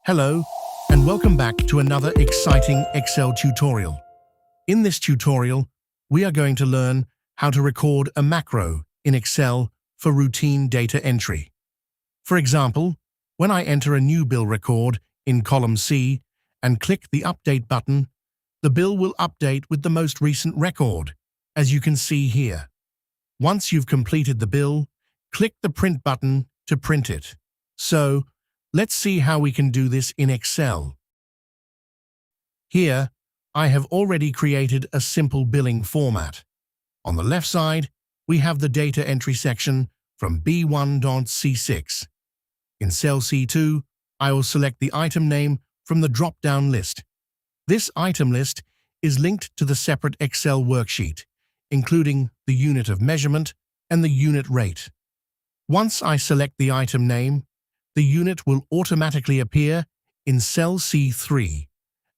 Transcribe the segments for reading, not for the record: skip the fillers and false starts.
Hello, and welcome back to another exciting Excel tutorial. In this tutorial, we are going to learn how to record a macro in Excel for routine data entry. For example, when I enter a new bill record in column C and click the Update button, the bill will update with the most recent record, as you can see here. Once you've completed the bill, click the Print button to print it. So, let's see how we can do this in Excel. Here, I have already created a simple billing format. On the left side, we have the data entry section from B1.C6. In cell C2, I will select the item name from the drop-down list. This item list is linked to the separate Excel worksheet, including the unit of measurement and the unit rate. Once I select the item name, the unit will automatically appear in cell C3,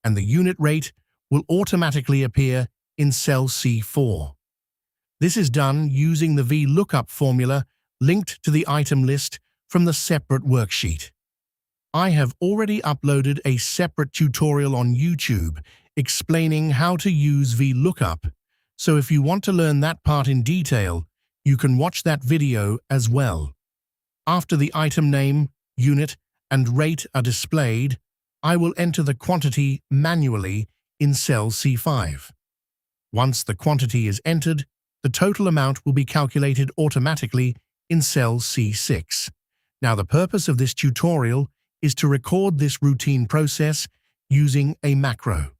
and the unit rate will automatically appear in cell C4. This is done using the VLOOKUP formula linked to the item list from the separate worksheet. I have already uploaded a separate tutorial on YouTube explaining how to use VLOOKUP, so if you want to learn that part in detail, you can watch that video as well. After the item name, unit, and rate are displayed, I will enter the quantity manually in cell C5. Once the quantity is entered, the total amount will be calculated automatically in cell C6. Now, the purpose of this tutorial is to record this routine process using a macro.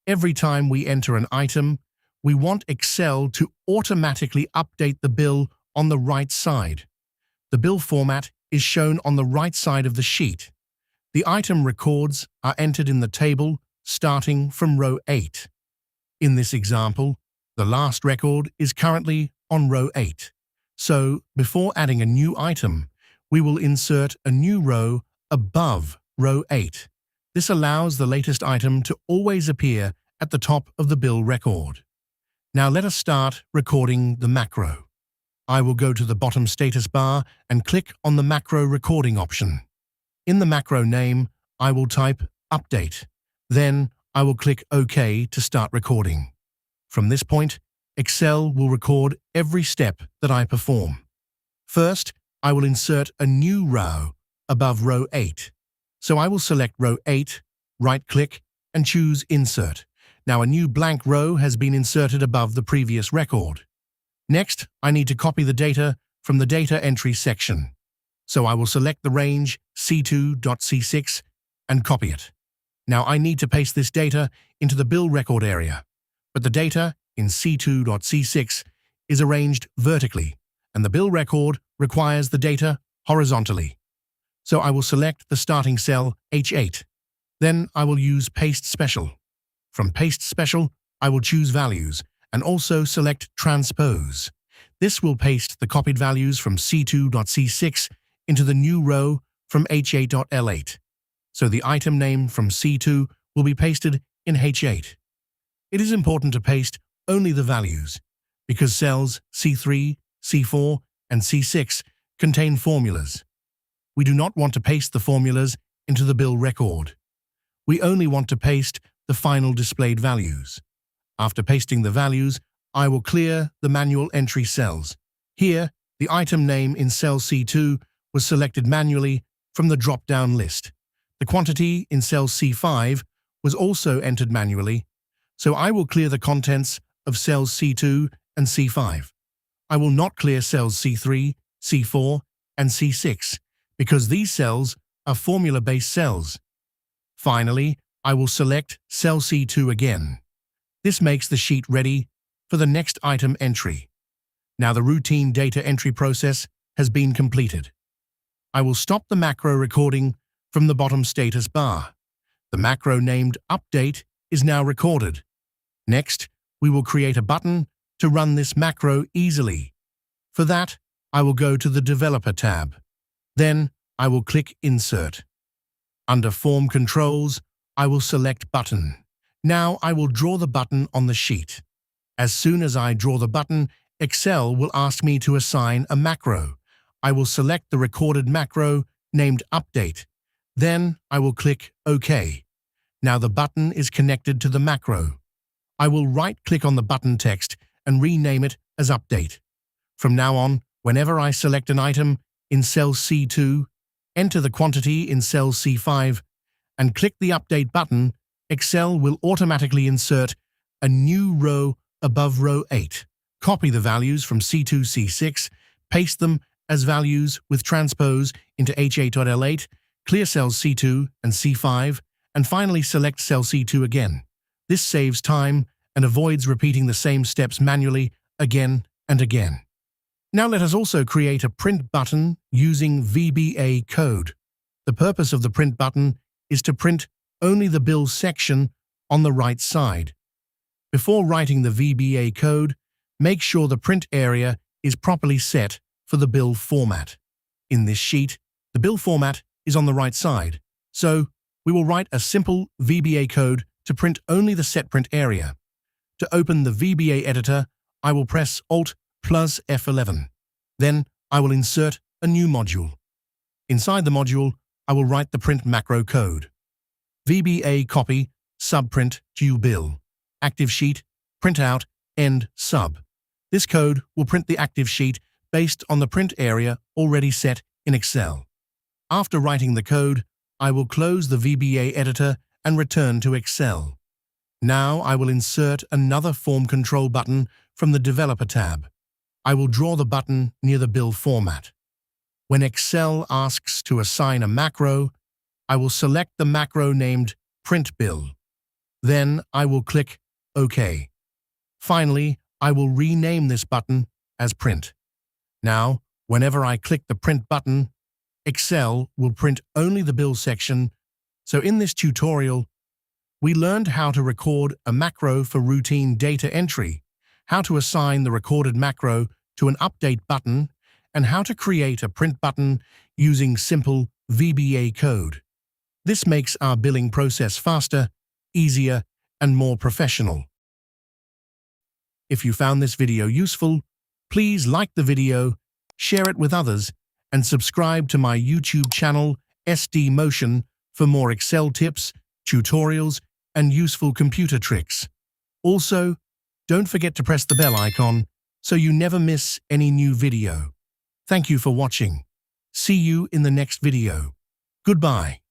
Every time we enter an item, we want Excel to automatically update the bill on the right side. The bill format is shown on the right side of the sheet. The item records are entered in the table starting from row 8. In this example, the last record is currently on row 8. So, before adding a new item, we will insert a new row above row 8. This allows the latest item to always appear at the top of the bill record. Now let us start recording the macro. I will go to the bottom status bar and click on the macro recording option. In the macro name, I will type Update. Then I will click OK to start recording. From this point, Excel will record every step that I perform. First, I will insert a new row above row 8. So I will select row 8, right-click, and choose Insert. Now a new blank row has been inserted above the previous record. Next, I need to copy the data from the data entry section. So I will select the range C2.C6 and copy it. Now I need to paste this data into the bill record area, but the data in C2.C6 is arranged vertically, and the bill record requires the data horizontally. So I will select the starting cell H8. Then I will use Paste Special. From Paste Special, I will choose Values, and also select Transpose. This will paste the copied values from C2.C6 into the new row from H8.L8. So the item name from C2 will be pasted in H8. It is important to paste only the values, because cells C3, C4, and C6 contain formulas. We do not want to paste the formulas into the bill record. We only want to paste the final displayed values. After pasting the values, I will clear the manual entry cells. Here, the item name in cell C2 was selected manually from the drop-down list. The quantity in cell C5 was also entered manually, so I will clear the contents of cells C2 and C5. I will not clear cells C3, C4, and C6 because these cells are formula-based cells. Finally, I will select cell C2 again. This makes the sheet ready for the next item entry. Now the routine data entry process has been completed. I will stop the macro recording from the bottom status bar. The macro named Update is now recorded. Next, we will create a button to run this macro easily. For that, I will go to the Developer tab. Then, I will click Insert. Under Form Controls, I will select Button. Now I will draw the button on the sheet. As soon as I draw the button, Excel will ask me to assign a macro. I will select the recorded macro named Update. Then I will click OK. Now the button is connected to the macro. I will right-click on the button text and rename it as Update. From now on, whenever I select an item in cell C2, enter the quantity in cell C5, and click the Update button, Excel will automatically insert a new row above row 8. Copy the values from C2, C6, paste them as values with transpose into H8.L8, clear cells C2 and C5, and finally select cell C2 again. This saves time and avoids repeating the same steps manually again and again. Now let us also create a print button using VBA code. The purpose of the print button is to print only the bill section on the right side. Before writing the VBA code, make sure the print area is properly set for the bill format. In this sheet, the bill format is on the right side, so we will write a simple VBA code to print only the set print area. To open the VBA editor, I will press Alt plus F11. Then I will insert a new module. Inside the module, I will write the print macro code. VBA copy, subprint, due bill. Active sheet, printout, end, sub. This code will print the active sheet based on the print area already set in Excel. After writing the code, I will close the VBA editor and return to Excel. Now I will insert another form control button from the Developer tab. I will draw the button near the bill format. When Excel asks to assign a macro, I will select the macro named Print Bill. Then I will click OK. Finally, I will rename this button as Print. Now, whenever I click the Print button, Excel will print only the bill section. So in this tutorial, we learned how to record a macro for routine data entry, how to assign the recorded macro to an update button, and how to create a print button using simple VBA code. This makes our billing process faster, easier, and more professional. If you found this video useful, please like the video, share it with others, and subscribe to my YouTube channel SD Motion for more Excel tips, tutorials, and useful computer tricks. Also, don't forget to press the bell icon so you never miss any new video. Thank you for watching. See you in the next video. Goodbye.